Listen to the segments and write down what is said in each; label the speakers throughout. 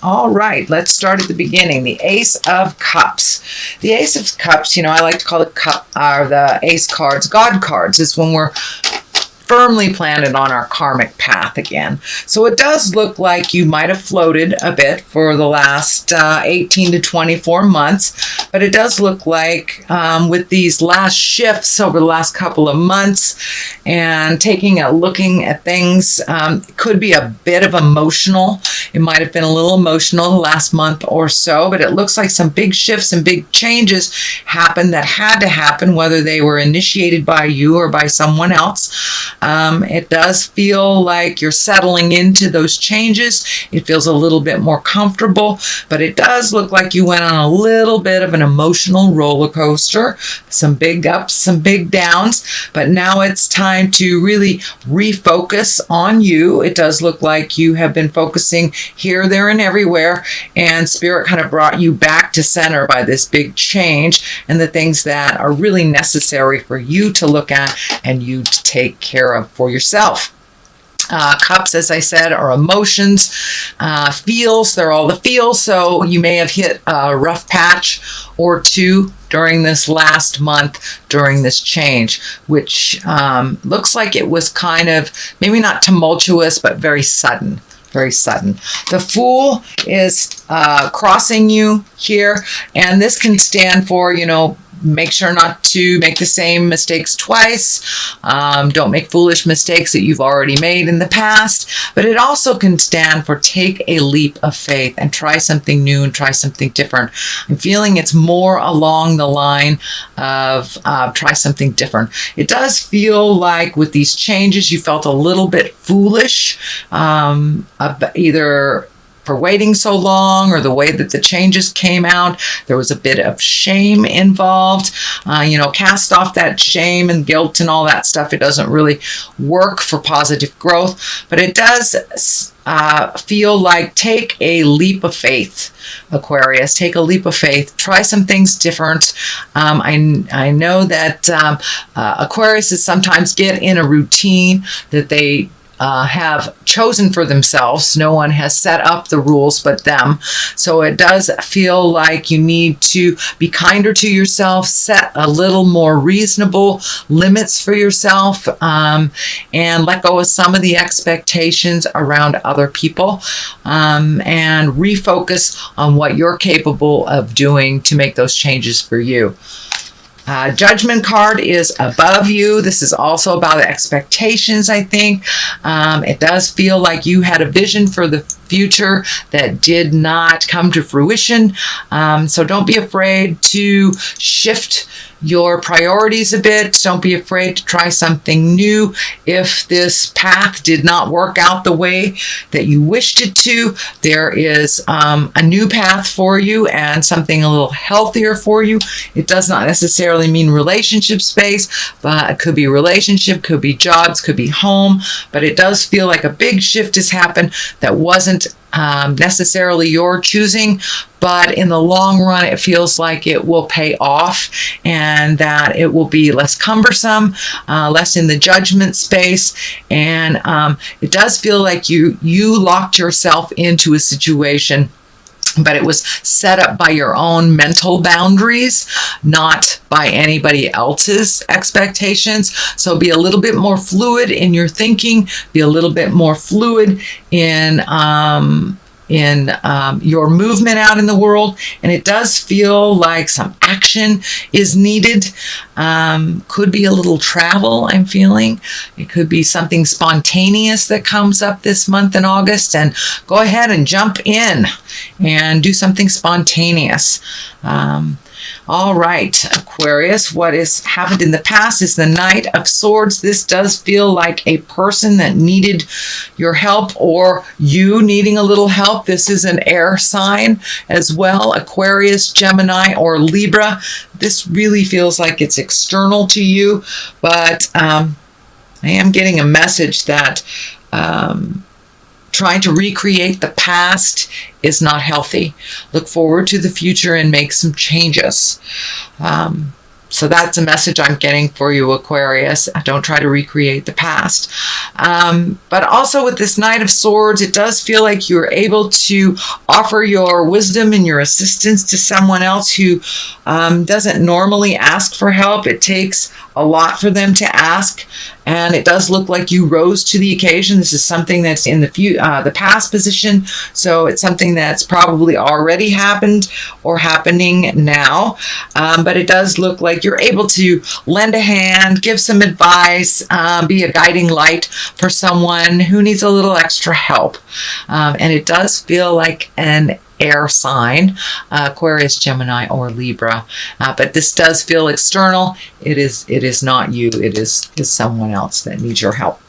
Speaker 1: All right, let's start at the beginning. The Ace of Cups. The Ace of Cups, I like to call it the Ace cards, God cards, is when we're firmly planted on our karmic path again. So it does look like you might have floated a bit for the last 18 to 24 months, but it does look like with these last shifts over the last couple of months and looking at things, it could be a bit of emotional. It might have been a little emotional the last month or so, but it looks like some big shifts and big changes happened that had to happen, whether they were initiated by you or by someone else. It does feel like you're settling into those changes. It feels a little bit more comfortable, but it does look like you went on a little bit of an emotional roller coaster, some big ups, some big downs, but now it's time to really refocus on you. It does look like you have been focusing here, there, and everywhere, and Spirit kind of brought you back to center by this big change and the things that are really necessary for you to look at and you to take care of for yourself. Cups, as I said, are emotions, feels. They're all the feels. So you may have hit a rough patch or two during this last month, during this change, which looks like it was kind of maybe not tumultuous, but very sudden. Very sudden. The Fool is crossing you here, and this can stand for, make sure not to make the same mistakes twice. Don't make foolish mistakes that you've already made in the past. But it also can stand for take a leap of faith and try something new and try something different. I'm feeling it's more along the line of try something different. It does feel like with these changes you felt a little bit foolish, either for waiting so long or the way that the changes came out. There was a bit of shame involved. Cast off that shame and guilt and all that stuff. It doesn't really work for positive growth, but it does feel like take a leap of faith, Aquarius. Take a leap of faith. Try some things different. I know that Aquariuses sometimes get in a routine that they have chosen for themselves. No one has set up the rules but them. So it does feel like you need to be kinder to yourself, set a little more reasonable limits for yourself, and let go of some of the expectations around other people, and refocus on what you're capable of doing to make those changes for you. Judgment card is above you. This is also about expectations, I think. It does feel like you had a vision for the future that did not come to fruition. So don't be afraid to shift your priorities a bit. Don't be afraid to try something new. If this path did not work out the way that you wished it to, there is a new path for you and something a little healthier for you. It does not necessarily mean relationship space, but it could be relationship, could be jobs, could be home, but it does feel like a big shift has happened that wasn't necessarily your choosing, but in the long run it feels like it will pay off and that it will be less cumbersome, less in the judgment space, and it does feel like you locked yourself into a situation, but it was set up by your own mental boundaries, not by anybody else's expectations. So be a little bit more fluid in your thinking, be a little bit more fluid in your movement out in the world. And it does feel like some action is needed. Could be a little travel, I'm feeling. It could be something spontaneous that comes up this month in August, and go ahead and jump in and do something spontaneous. All right, Aquarius, what has happened in the past is the Knight of Swords. This does feel like a person that needed your help or you needing a little help. This is an air sign as well, Aquarius, Gemini, or Libra. This really feels like it's external to you, but I am getting a message that trying to recreate the past is not healthy. Look forward to the future and make some changes. So that's a message I'm getting for you, Aquarius. Don't try to recreate the past. But also with this Knight of Swords, it does feel like you're able to offer your wisdom and your assistance to someone else who doesn't normally ask for help. It takes a lot for them to ask, and it does look like you rose to the occasion. This is something that's in the past position, so it's something that's probably already happened or happening now. But it does look like you're able to lend a hand, give some advice, be a guiding light for someone who needs a little extra help. And it does feel like an air sign, Aquarius, Gemini, or Libra. But this does feel external. It is not you. It is someone else that needs your help.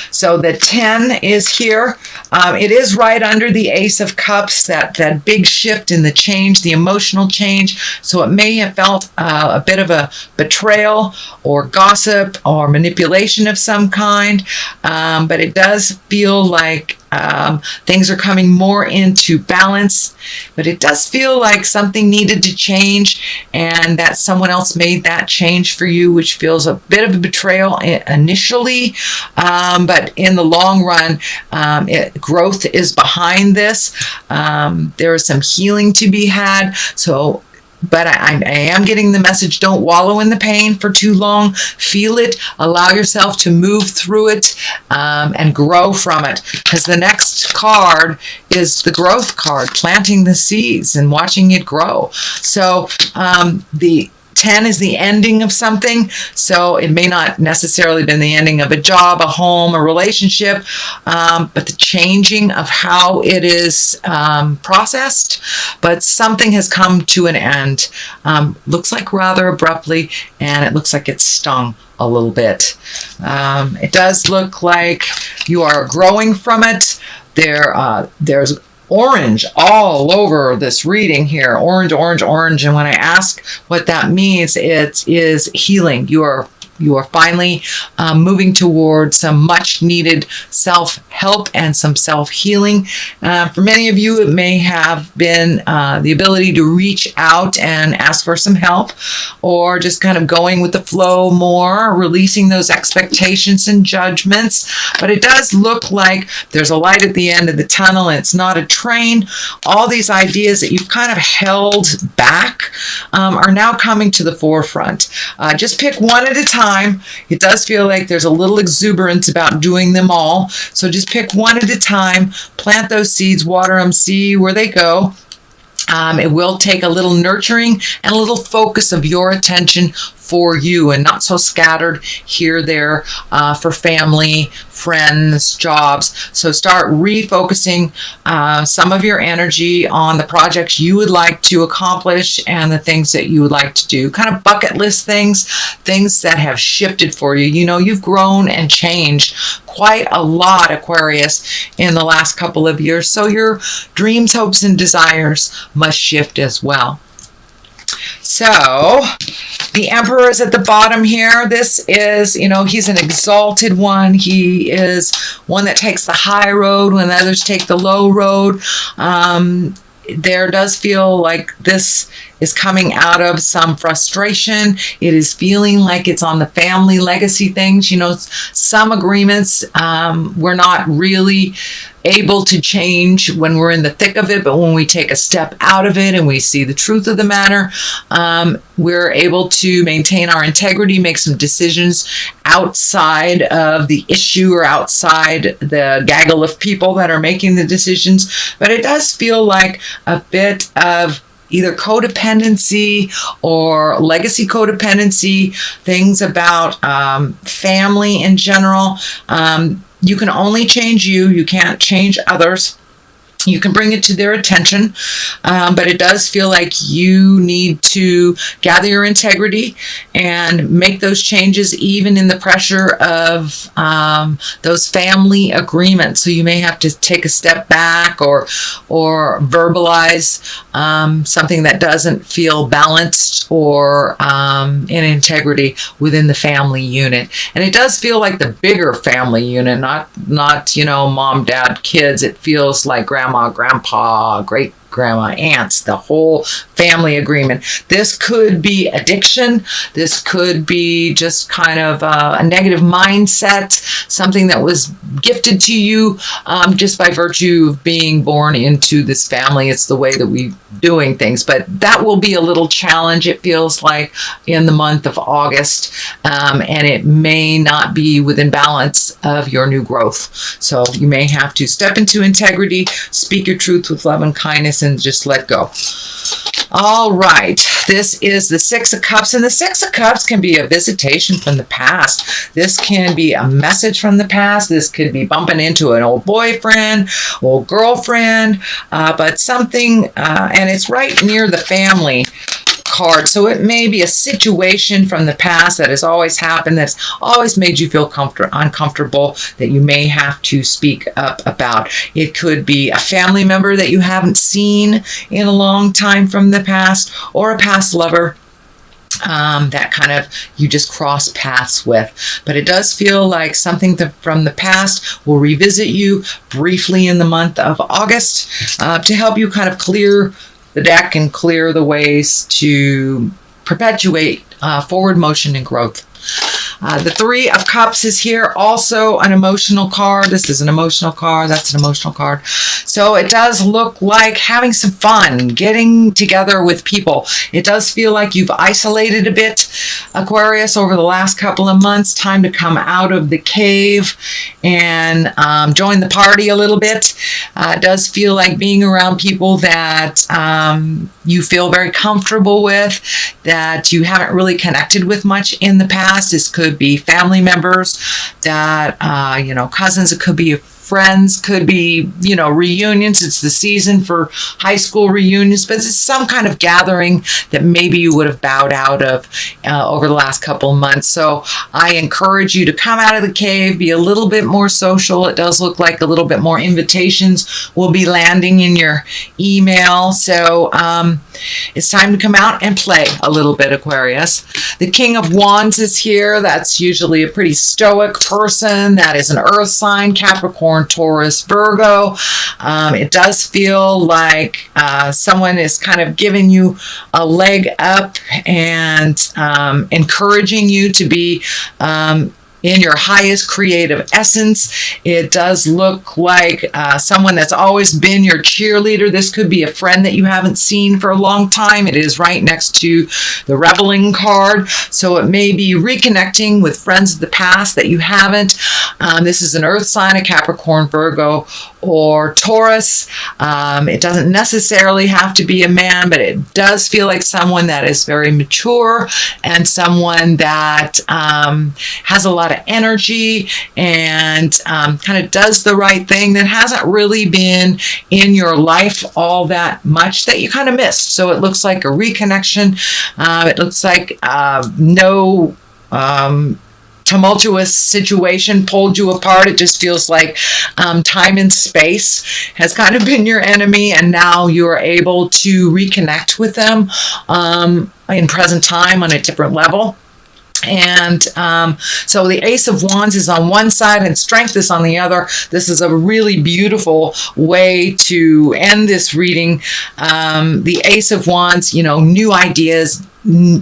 Speaker 1: So the 10 is here. It is right under the Ace of Cups, that big shift in the change, the emotional change. So it may have felt a bit of a betrayal or gossip or manipulation of some kind. But it does feel like things are coming more into balance, but it does feel like something needed to change and that someone else made that change for you, which feels a bit of a betrayal initially, but in the long run, growth is behind this. There is some healing to be had. But I am getting the message, don't wallow in the pain for too long. Feel it. Allow yourself to move through it and grow from it. Because the next card is the growth card, planting the seeds and watching it grow. So the 10 is the ending of something, so it may not necessarily been the ending of a job, a home, a relationship, but the changing of how it is processed. But something has come to an end. Looks like rather abruptly, and it looks like it's stung a little bit. It does look like you are growing from it. There's orange all over this reading here. Orange, orange, orange. And when I ask what that means, it is healing. You are finally moving towards some much needed self-help and some self-healing. For many of you, it may have been the ability to reach out and ask for some help, or just kind of going with the flow more, releasing those expectations and judgments. But it does look like there's a light at the end of the tunnel, and it's not a train. All these ideas that you've kind of held back are now coming to the forefront. Just pick one at a time. It does feel like there's a little exuberance about doing them all. So just pick one at a time, plant those seeds, water them, see where they go. It will take a little nurturing and a little focus of your attention for you, and not so scattered here, there, for family, friends, jobs. So start refocusing some of your energy on the projects you would like to accomplish and the things that you would like to do. Kind of bucket list things that have shifted for you. You know, you've grown and changed quite a lot, Aquarius, in the last couple of years. So your dreams, hopes, and desires must shift as well. So the Emperor is at the bottom here. This is, he's an exalted one. He is one that takes the high road when others take the low road. There does feel like this is coming out of some frustration. It is feeling like it's on the family legacy things. Some agreements we're not really able to change when we're in the thick of it, but when we take a step out of it and we see the truth of the matter, we're able to maintain our integrity, make some decisions outside of the issue or outside the gaggle of people that are making the decisions. But it does feel like a bit of either codependency or legacy codependency, things about family in general. You can only change you. You can't change others. You can bring it to their attention, but it does feel like you need to gather your integrity and make those changes even in the pressure of those family agreements. So you may have to take a step back or verbalize something that doesn't feel balanced or in integrity within the family unit. And it does feel like the bigger family unit, not mom, dad, kids. It feels like grandma, grandpa, great grandma, aunts, the whole family agreement. This could be addiction. This could be just kind of a negative mindset, something that was gifted to you just by virtue of being born into this family. It's the way that we're doing things. But that will be a little challenge, it feels like, in the month of August. And it may not be within balance of your new growth. So you may have to step into integrity, speak your truth with love and kindness, and just let go. All right, this is the Six of Cups, and the Six of Cups can be a visitation from the past. This can be a message from the past. This could be bumping into an old boyfriend, old girlfriend, but something, and it's right near the family card. So it may be a situation from the past that has always happened, that's always made you feel uncomfortable, that you may have to speak up about. It could be a family member that you haven't seen in a long time from the past, or a past lover that kind of you just cross paths with. But it does feel like something from the past will revisit you briefly in the month of August to help you kind of clear the deck and clear the ways to perpetuate forward motion and growth. The Three of Cups is here, also an emotional card. This is an emotional card. That's an emotional card. So it does look like having some fun, getting together with people. It does feel like you've isolated a bit, Aquarius, over the last couple of months. Time to come out of the cave and join the party a little bit. It does feel like being around people that you feel very comfortable with, that you haven't really connected with much in the past. This could be family members that, cousins. It could be friends, could be, reunions. It's the season for high school reunions, but it's some kind of gathering that maybe you would have bowed out of over the last couple of months. So I encourage you to come out of the cave, be a little bit more social. It does look like a little bit more invitations will be landing in your email. So it's time to come out and play a little bit, Aquarius. The King of Wands is here. That's usually a pretty stoic person. That is an earth sign, Capricorn, Taurus, Virgo. It does feel like someone is kind of giving you a leg up and encouraging you to be in your highest creative essence. It does look like someone that's always been your cheerleader. This could be a friend that you haven't seen for a long time. It is right next to the Reveling card. So it may be reconnecting with friends of the past that you haven't. This is an earth sign, a Capricorn, Virgo, or Taurus. It doesn't necessarily have to be a man, but it does feel like someone that is very mature and someone that has a lot of energy and kind of does the right thing, that hasn't really been in your life all that much, that you kind of missed. So it looks like a reconnection. It looks like no tumultuous situation pulled you apart. It just feels like time and space has kind of been your enemy, and now you are able to reconnect with them in present time on a different level. And so the Ace of Wands is on one side and Strength is on the other. This is a really beautiful way to end this reading. The Ace of Wands, new ideas,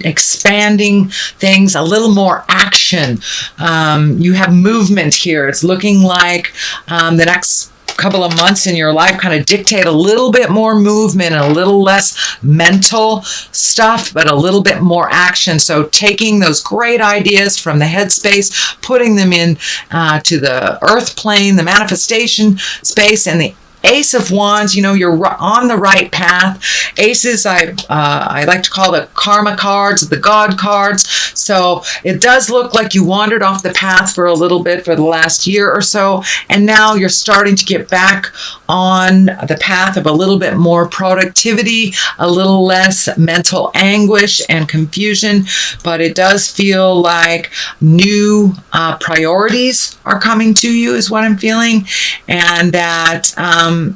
Speaker 1: expanding things, a little more action. You have movement here. It's looking like the next couple of months in your life kind of dictate a little bit more movement and a little less mental stuff, but a little bit more action. So taking those great ideas from the headspace, putting them in to the earth plane, the manifestation space, and the Ace of Wands, you're on the right path. Aces, I like to call the karma cards, the God cards. So it does look like you wandered off the path for a little bit for the last year or so, and now you're starting to get back on the path of a little bit more productivity, a little less mental anguish and confusion. But it does feel like new priorities are coming to you, is what I'm feeling, and that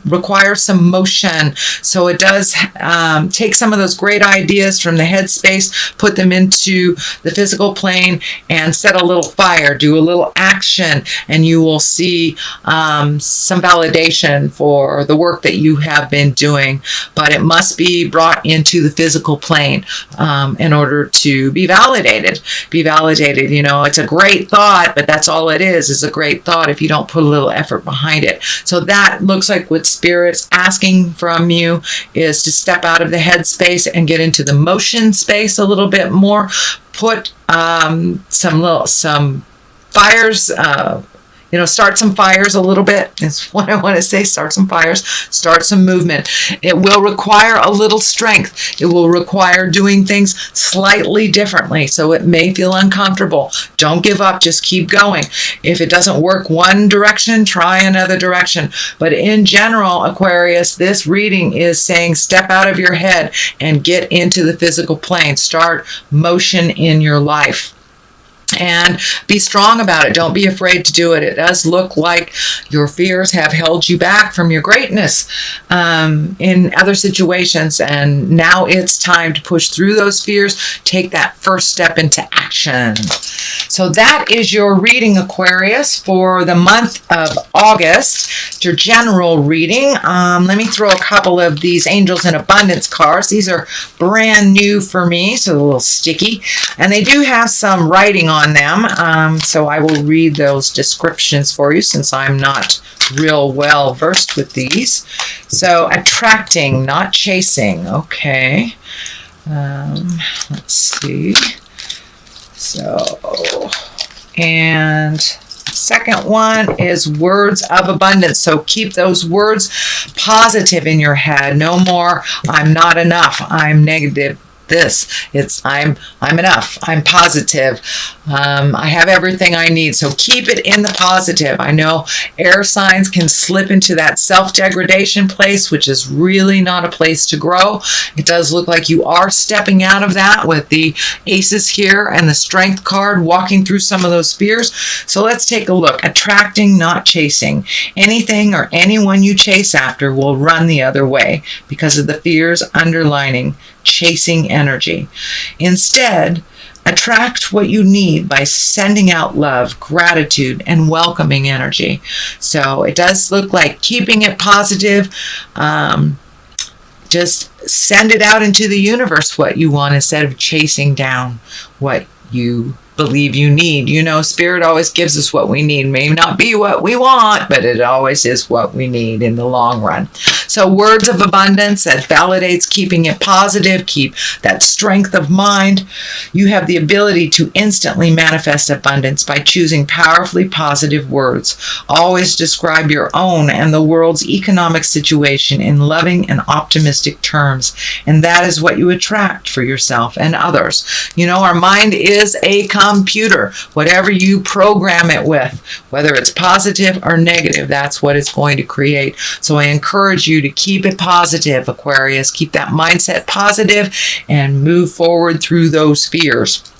Speaker 1: requires some motion. So it does take some of those great ideas from the headspace, put them into the physical plane, and set a little fire, do a little action, and you will see some validation for the work that you have been doing, but it must be brought into the physical plane in order to be validated. Be validated. You know, it's a great thought, but that's all it is a great thought if you don't put a little effort behind it. So that looks like what Spirit's asking from you is to step out of the head space and get into the motion space a little bit more. Put some fires, start some fires a little bit is what I want to say. Start some fires, start some movement. It will require a little strength. It will require doing things slightly differently. So it may feel uncomfortable. Don't give up. Just keep going. If it doesn't work one direction, try another direction. But in general, Aquarius, this reading is saying step out of your head and get into the physical plane. Start motion in your life. And be strong about it. Don't be afraid to do it. It does look like your fears have held you back from your greatness in other situations. And now it's time to push through those fears. Take that first step into action. So that is your reading, Aquarius, for the month of August. It's your general reading. Let me throw a couple of these Angels in Abundance cards. These are brand new for me, so they're a little sticky. And they do have some writing on them, so I will read those descriptions for you since I'm not real well versed with these. So attracting, not chasing. Okay. Let's see. So, and second one is words of abundance. So keep those words positive in your head. No more I'm not enough, I'm negative. It's I'm enough, I'm positive, I have everything I need. So keep it in the positive. I know air signs can slip into that self-degradation place, which is really not a place to grow. It does look like you are stepping out of that with the aces here and the strength card, walking through some of those fears. So let's take a look. Attracting, not chasing. Anything or anyone you chase after will run the other way because of the fears underlining chasing energy. Instead, attract what you need by sending out love, gratitude, and welcoming energy. So it does look like keeping it positive. Just send it out into the universe what you want instead of chasing down what you believe you need. You know, Spirit always gives us what we need. May not be what we want, but it always is what we need in the long run. So words of abundance, that validates keeping it positive, keep that strength of mind. You have the ability to instantly manifest abundance by choosing powerfully positive words. Always describe your own and the world's economic situation in loving and optimistic terms. And that is what you attract for yourself and others. You know, our mind is a computer. Whatever you program it with, whether it's positive or negative, that's what it's going to create. So I encourage you to keep it positive, Aquarius. Keep that mindset positive and move forward through those fears.